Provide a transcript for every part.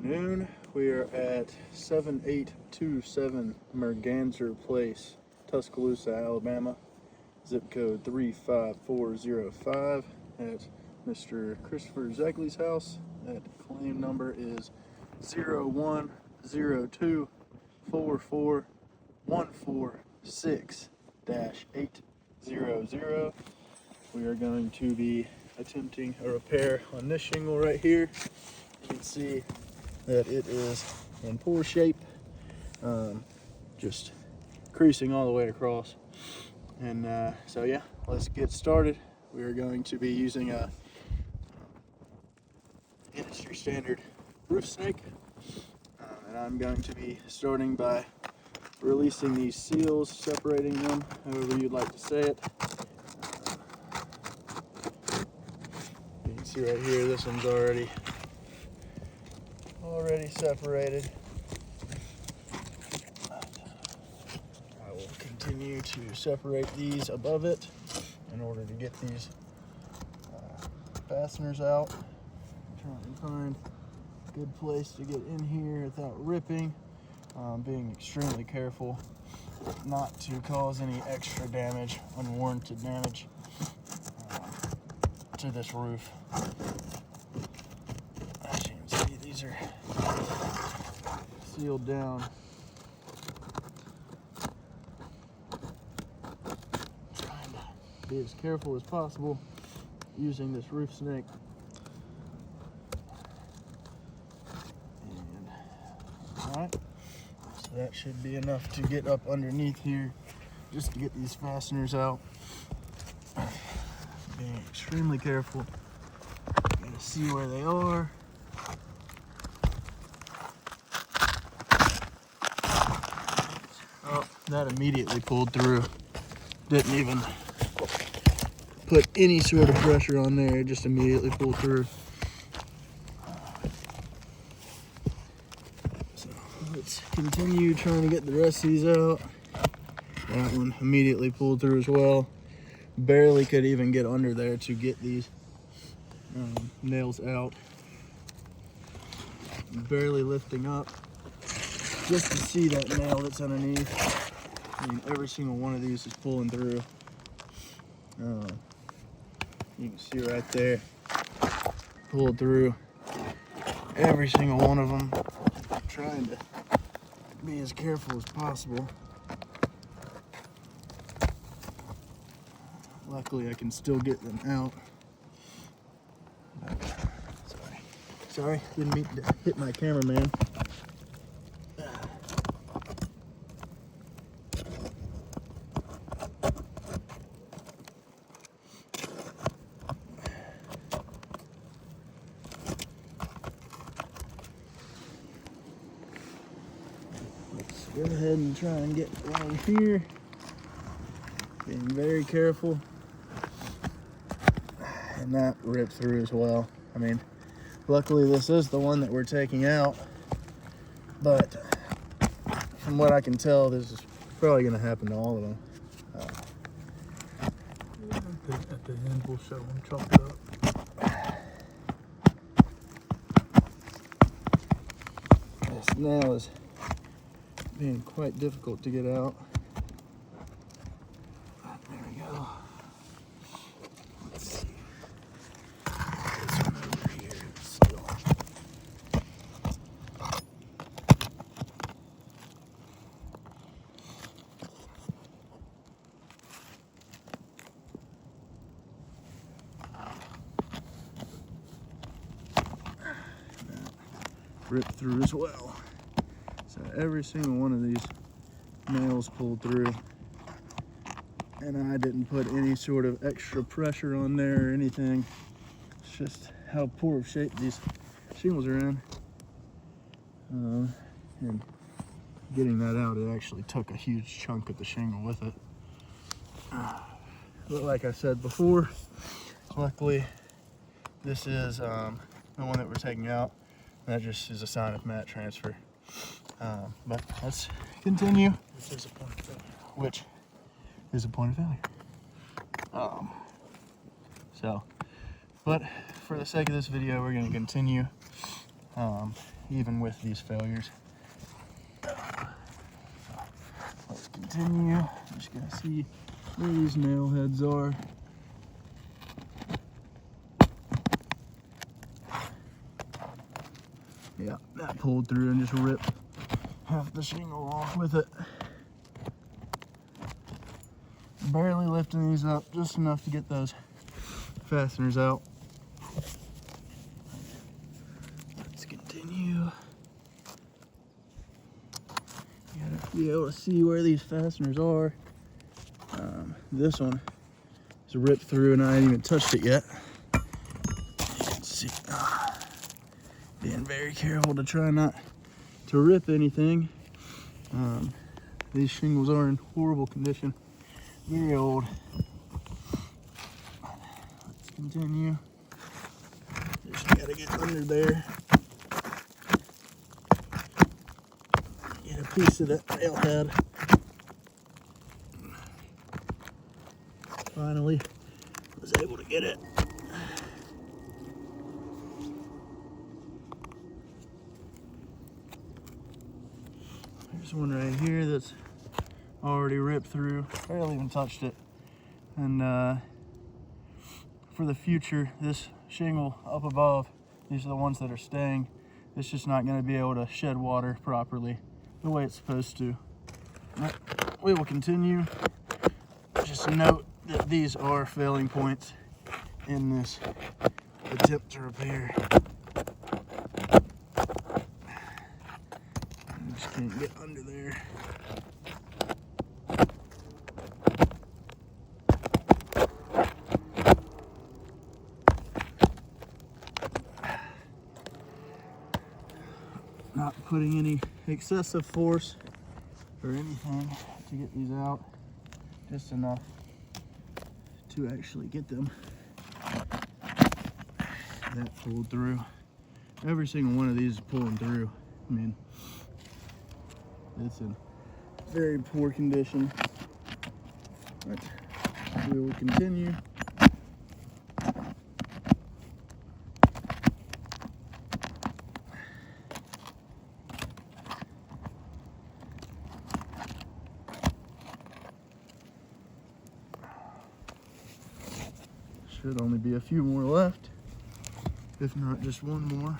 afternoon. We are at 7827 Merganser Place, Tuscaloosa, Alabama. Zip code 35405 at Mr. Christopher Zegley's house. That claim number is 010244146-800. We are going to be attempting a repair on this shingle right here. You can see that it is in poor shape, just creasing all the way across. And so yeah, let's get started. We are going to be using a industry standard roof snake, and I'm going to be starting by releasing these seals, separating them, however you'd like to say it. You can see right here, this one's already separated. I will continue to separate these above it in order to get these fasteners out. Trying to find a good place to get in here without ripping. Being extremely careful not to cause any extra damage, unwarranted damage to this roof. As you can see, these are sealed down. Trying to be as careful as possible using this roof snake. And alright, so that should be enough to get up underneath here just to get these fasteners out. Being extremely careful. Gotta see where they are. Oh, that immediately pulled through. Didn't even put any sort of pressure on there, it just immediately pulled through. So let's continue trying to get the rest of these out. That one immediately pulled through as well. Barely could even get under there to get these nails out. Barely lifting up just to see that nail that's underneath. I mean, every single one of these is pulling through. You can see right there, pulled through every single one of them. I'm trying to be as careful as possible. Luckily, I can still get them out. Sorry, didn't mean to hit my cameraman. Let's go ahead and try and get one here. Being very careful. And that ripped through as well. I mean, luckily this is the one that we're taking out, but from what I can tell, this is probably going to happen to all of them. At the end, we'll show them chopped up. This nail is being quite difficult to get out. There we go. Let's see. This one over here is still. Ripped through as well. So every single one of these nails pulled through, and I didn't put any sort of extra pressure on there or anything. It's just how poor of shape these shingles are in. And getting that out, it actually took a huge chunk of the shingle with it. But like I said before, luckily this is the one that we're taking out. That just is a sign of mat transfer. But let's continue. Which is a point of failure. But for the sake of this video, we're going to continue even with these failures. Let's continue. I'm just gonna see where these nail heads are. Yeah, that pulled through and just ripped half the shingle off with it. Barely lifting these up, just enough to get those fasteners out. Let's continue. You gotta be able to see where these fasteners are. This one is ripped through and I ain't even touched it yet. You can see, being very careful to try not to rip anything. These shingles are in horrible condition, very old. Let's continue. Just gotta get under there. Get a piece of that nail head. Finally was able to get it. There's one right here that's already ripped through. Barely even touched it. And for the future, this shingle up above, these are the ones that are staying. It's just not going to be able to shed water properly the way it's supposed to. But we will continue. Just note that these are failing points in this attempt to repair. I just can't get under there. Not putting any excessive force or anything to get these out, just enough to actually get them. That pulled through. Every single one of these is pulling through. I mean, it's in very poor condition. But we will continue. Should only be a few more left, if not just one more.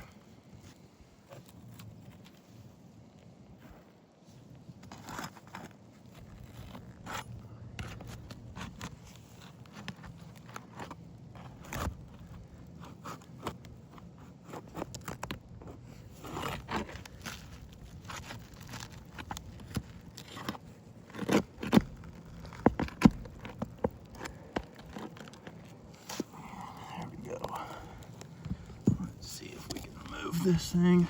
This thing,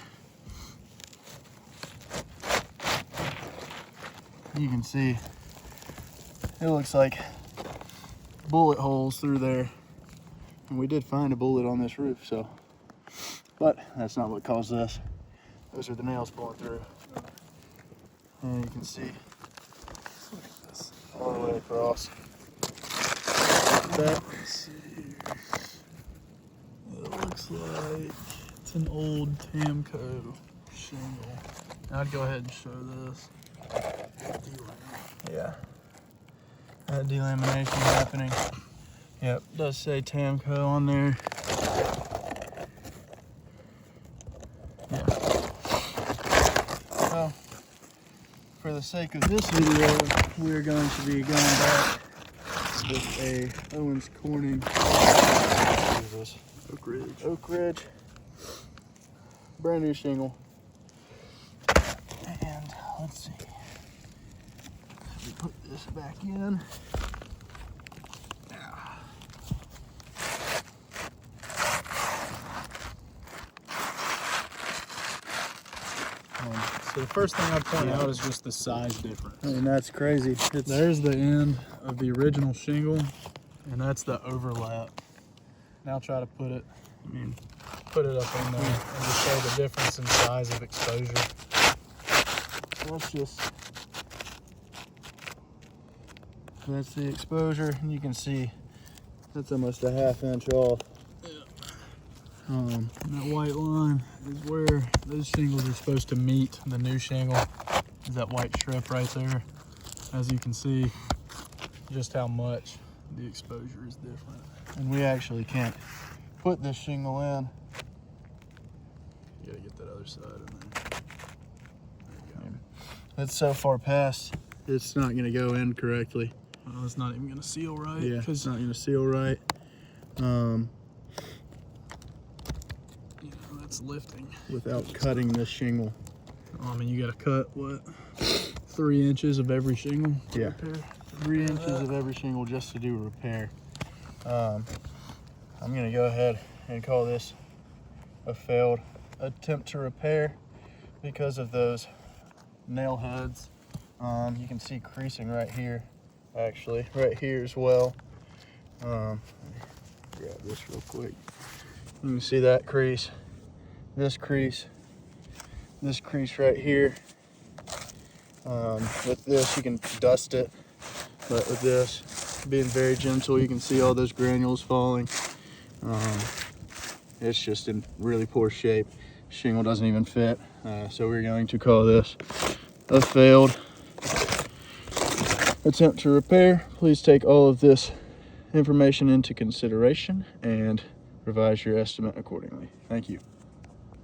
you can see it looks like bullet holes through there, and we did find a bullet on this roof, so, but that's not what caused this. Those are the nails pulling through, and you can see all the way across. That, It looks like it's an old Tamco shingle. I'd go ahead and show this. yeah, that delamination happening. Yep, does say Tamco on there. Yeah. So, for the sake of this video, we're going to be going back with a Owens Corning Oak Ridge, brand new shingle. And let's see, let me put this back in. So the first thing I'd point out is just the size difference. I mean, that's crazy. There's the end of the original shingle, and that's the overlap. Now try to put it up in there and just show the difference in size of exposure. That's the exposure, and you can see that's almost a 1/2 inch off. Yeah. And that white line is where those shingles are supposed to meet the new shingle. Is that white strip right there. As you can see, just how much the exposure is different. And we actually can't put this shingle in. You gotta get that other side in there. There you go. It's so far past, it's not gonna go in correctly. Well, it's not even gonna seal right. Yeah, it's not gonna seal right. That's lifting. Without cutting this shingle. I mean, you gotta cut, what, 3 inches of every shingle to Yeah. repair? 3 inches of every shingle just to do a repair. I'm gonna go ahead and call this a failed attempt to repair because of those nail heads. You can see creasing right here, actually, right here as well. Let me grab this real quick. You can see that crease, this crease right here. With this, you can dust it, but with this being very gentle, you can see all those granules falling. It's just in really poor shape. Shingle doesn't even fit, so we're going to call this a failed attempt to repair. Please take all of this information into consideration and revise your estimate accordingly. Thank you.